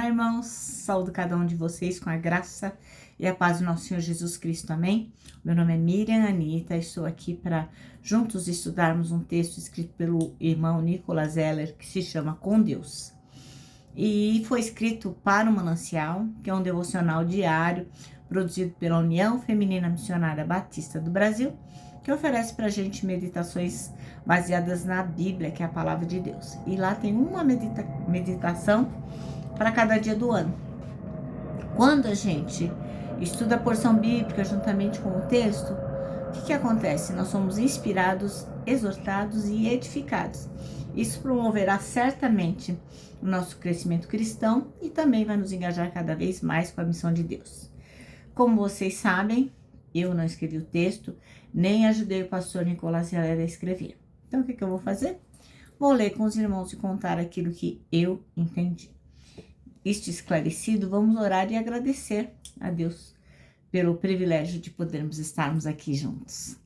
Olá, irmãos, saúdo cada um de vocês com a graça e a paz do nosso Senhor Jesus Cristo, amém? Meu nome é Miriam Anita, estou aqui para juntos estudarmos um texto escrito pelo irmão Nicolas Zeller, que se chama Com Deus. E foi escrito para o Manancial, que é um devocional diário produzido pela União Feminina Missionária Batista do Brasil, que oferece para a gente meditações baseadas na Bíblia, que é a palavra de Deus. E lá tem uma meditação para cada dia do ano. Quando a gente estuda a porção bíblica juntamente com o texto, o que acontece? Nós somos inspirados, exortados e edificados. Isso promoverá certamente o nosso crescimento cristão e também vai nos engajar cada vez mais com a missão de Deus. Como vocês sabem, eu não escrevi o texto, nem ajudei o pastor Nicolas Zeller a escrever. Então, o que eu vou fazer? Vou ler com os irmãos e contar aquilo que eu entendi. Isto esclarecido, vamos orar e agradecer a Deus pelo privilégio de podermos estarmos aqui juntos.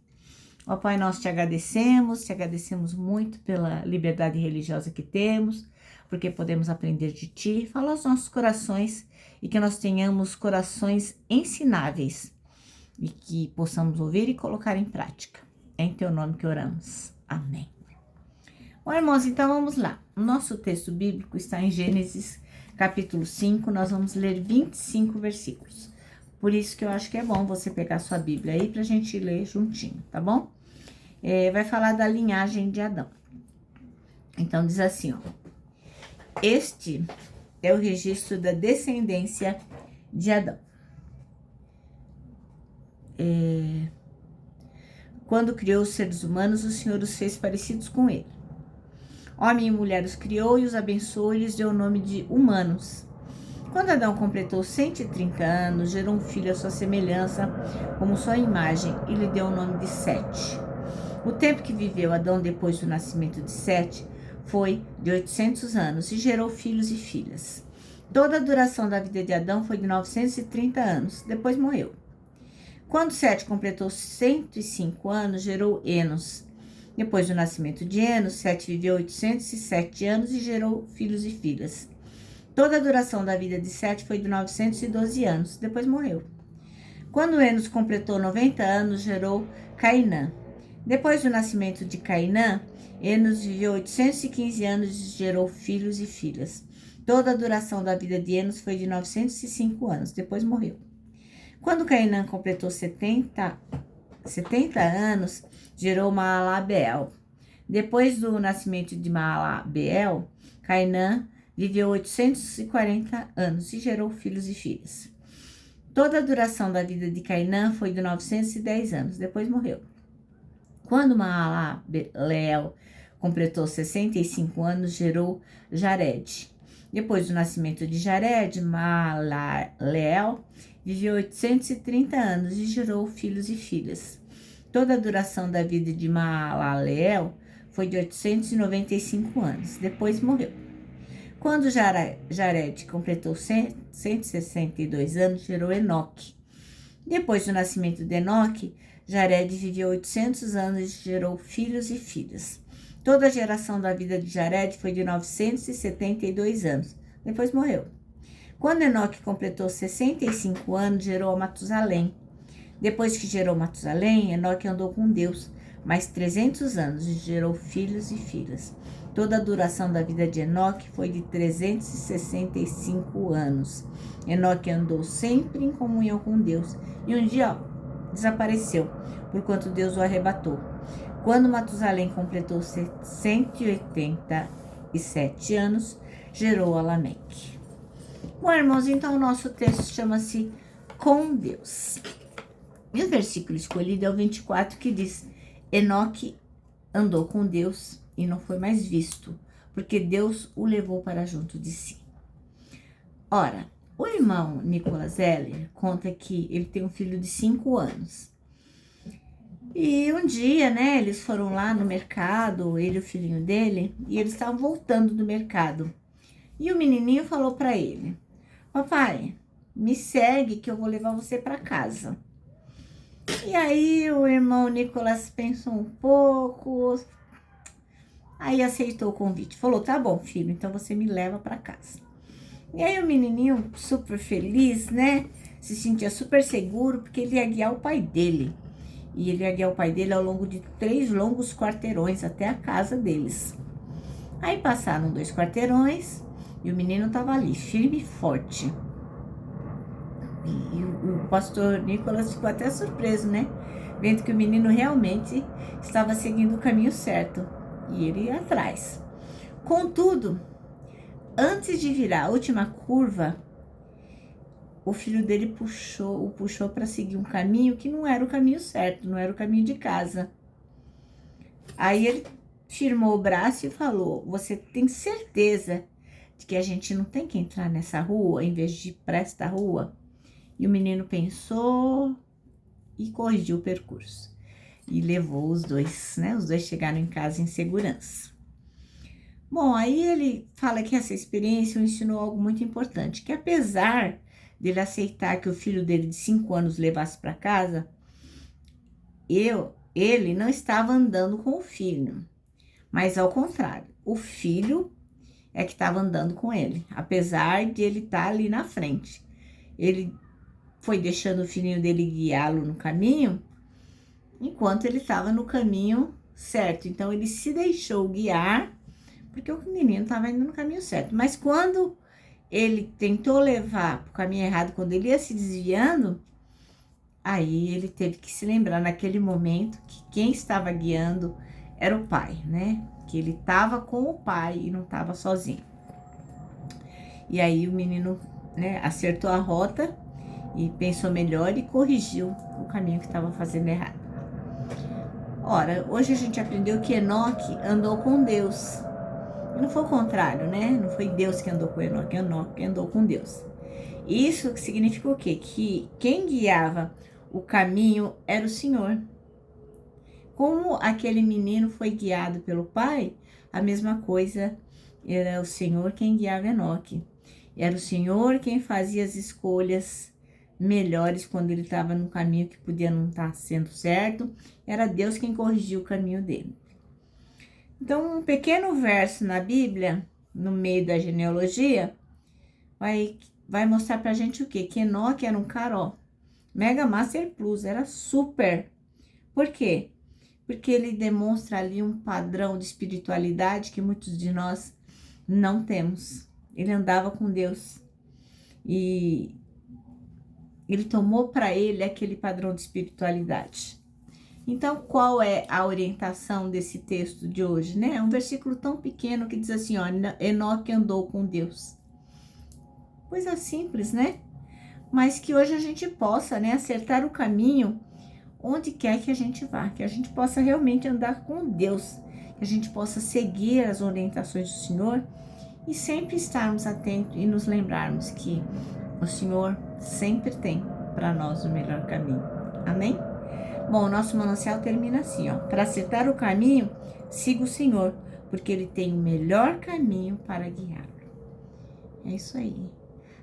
Ó Pai, nós te agradecemos muito pela liberdade religiosa que temos, porque podemos aprender de Ti, fala aos nossos corações e que nós tenhamos corações ensináveis e que possamos ouvir e colocar em prática. É em Teu nome que oramos. Amém. Bom, irmãos, então vamos lá. O nosso texto bíblico está em Gênesis capítulo 5, nós vamos ler 25 versículos. Por isso que eu acho que é bom você pegar sua Bíblia aí pra gente ler juntinho, tá bom? Vai falar da linhagem de Adão. Então diz assim, ó. Este é o registro da descendência de Adão. Quando criou os seres humanos, o Senhor os fez parecidos com ele. Homem e mulher os criou e os abençoou e lhes deu o nome de humanos. Quando Adão completou 130 anos, gerou um filho à sua semelhança, como sua imagem, e lhe deu o nome de Sete. O tempo que viveu Adão depois do nascimento de Sete foi de 800 anos e gerou filhos e filhas. Toda a duração da vida de Adão foi de 930 anos, depois morreu. Quando Sete completou 105 anos, gerou Enos. Depois do nascimento de Enos, Sete viveu 807 anos e gerou filhos e filhas. Toda a duração da vida de Sete foi de 912 anos, depois morreu. Quando Enos completou 90 anos, gerou Cainã. Depois do nascimento de Cainã, Enos viveu 815 anos e gerou filhos e filhas. Toda a duração da vida de Enos foi de 905 anos, depois morreu. Quando Cainã completou 70 anos, gerou Maalalbeel. Depois do nascimento de Maalalbeel, Cainã viveu 840 anos e gerou filhos e filhas. Toda a duração da vida de Cainã foi de 910 anos, depois morreu. Quando Maalalbeel completou 65 anos, gerou Jared. Depois do nascimento de Jared, Maalalbeel viveu 830 anos e gerou filhos e filhas. Toda a duração da vida de Maalalbeel foi de 895 anos, depois morreu. Quando Jared completou 162 anos, gerou Enoque. Depois do nascimento de Enoque, Jared viveu 800 anos e gerou filhos e filhas. Toda a geração da vida de Jared foi de 972 anos, depois morreu. Quando Enoque completou 65 anos, gerou Matusalém. Depois que gerou Matusalém, Enoque andou com Deus mais 300 anos e gerou filhos e filhas. Toda a duração da vida de Enoque foi de 365 anos. Enoque andou sempre em comunhão com Deus e um dia desapareceu, porquanto Deus o arrebatou. Quando Matusalém completou 187 anos, gerou Lameque. Bom, irmãos, então o nosso texto chama-se Com Deus. E o versículo escolhido é o 24, que diz: Enoque andou com Deus e não foi mais visto, porque Deus o levou para junto de si. Ora, o irmão Nicolas Zeller conta que ele tem um filho de 5 anos. E um dia, né, eles foram lá no mercado, ele e o filhinho dele, e eles estavam voltando do mercado. E o menininho falou para ele: papai, me segue que eu vou levar você para casa. E aí o irmão Nicolas pensou um pouco, aí aceitou o convite. Falou: tá bom, filho, então você me leva para casa. E aí o menininho super feliz, né? Se sentia super seguro porque ele ia guiar o pai dele. E ele ia guiar o pai dele ao longo de 3 longos quarteirões até a casa deles. Aí passaram 2 quarteirões e o menino tava ali, firme e forte. E o pastor Nicolas ficou até surpreso, né? Vendo que o menino realmente estava seguindo o caminho certo. E ele ia atrás. Contudo, antes de virar a última curva, o filho dele o puxou para seguir um caminho que não era o caminho certo, não era o caminho de casa. Aí ele firmou o braço e falou: "Você tem certeza de que a gente não tem que entrar nessa rua em vez de ir para esta rua?" E o menino pensou e corrigiu o percurso. E levou os dois, né? Os dois chegaram em casa em segurança. Bom, aí ele fala que essa experiência o ensinou algo muito importante, que apesar dele aceitar que o filho dele de 5 anos levasse para casa, ele não estava andando com o filho, mas ao contrário, o filho é que estava andando com ele, apesar de ele estar ali na frente. Ele foi deixando o filhinho dele guiá-lo no caminho, enquanto ele estava no caminho certo. Então ele se deixou guiar, porque o menino estava indo no caminho certo. Mas quando ele tentou levar para o caminho errado, quando ele ia se desviando, aí ele teve que se lembrar naquele momento que quem estava guiando era o pai, né? Que ele estava com o pai e não estava sozinho. E aí o menino, né, acertou a rota e pensou melhor e corrigiu o caminho que estava fazendo errado. Ora, hoje a gente aprendeu que Enoque andou com Deus. E não foi o contrário, né? Não foi Deus que andou com Enoque andou com Deus. Isso significa o quê? Que quem guiava o caminho era o Senhor. Como aquele menino foi guiado pelo pai, a mesma coisa era o Senhor quem guiava Enoque. Era o Senhor quem fazia as escolhas melhores quando ele estava no caminho que podia não estar sendo certo. Era Deus quem corrigia o caminho dele. Então, um pequeno verso na Bíblia, no meio da genealogia, vai mostrar pra gente o quê? Que Enoque era um cara, ó, Mega Master Plus, era super. Por quê? Porque ele demonstra ali um padrão de espiritualidade que muitos de nós não temos. Ele andava com Deus e ele tomou para ele aquele padrão de espiritualidade. Então, qual é a orientação desse texto de hoje, né? É um versículo tão pequeno que diz assim, ó, Enoque andou com Deus. Coisa simples, né? Mas que hoje a gente possa, né, acertar o caminho onde quer que a gente vá, que a gente possa realmente andar com Deus, que a gente possa seguir as orientações do Senhor e sempre estarmos atentos e nos lembrarmos que o Senhor sempre tem para nós o melhor caminho. Amém? Bom, o nosso manancial termina assim, ó. Para acertar o caminho, siga o Senhor, porque Ele tem o melhor caminho para guiá-lo. É isso aí.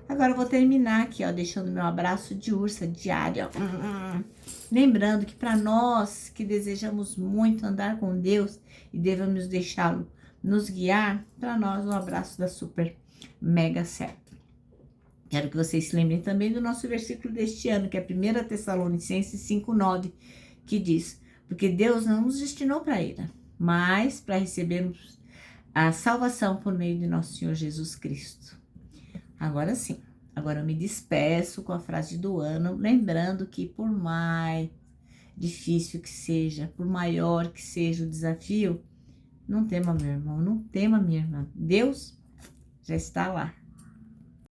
Agora eu vou terminar aqui, ó, deixando meu abraço de ursa diário, ó. Lembrando que para nós que desejamos muito andar com Deus e devemos deixá-lo nos guiar, para nós um abraço da super mega certo. Quero que vocês se lembrem também do nosso versículo deste ano, que é 1 Tessalonicenses 5:9, que diz: porque Deus não nos destinou para a ira, mas para recebermos a salvação por meio de nosso Senhor Jesus Cristo. Agora sim, agora eu me despeço com a frase do ano, lembrando que por mais difícil que seja, por maior que seja o desafio, não tema, meu irmão, não tema, minha irmã. Deus já está lá.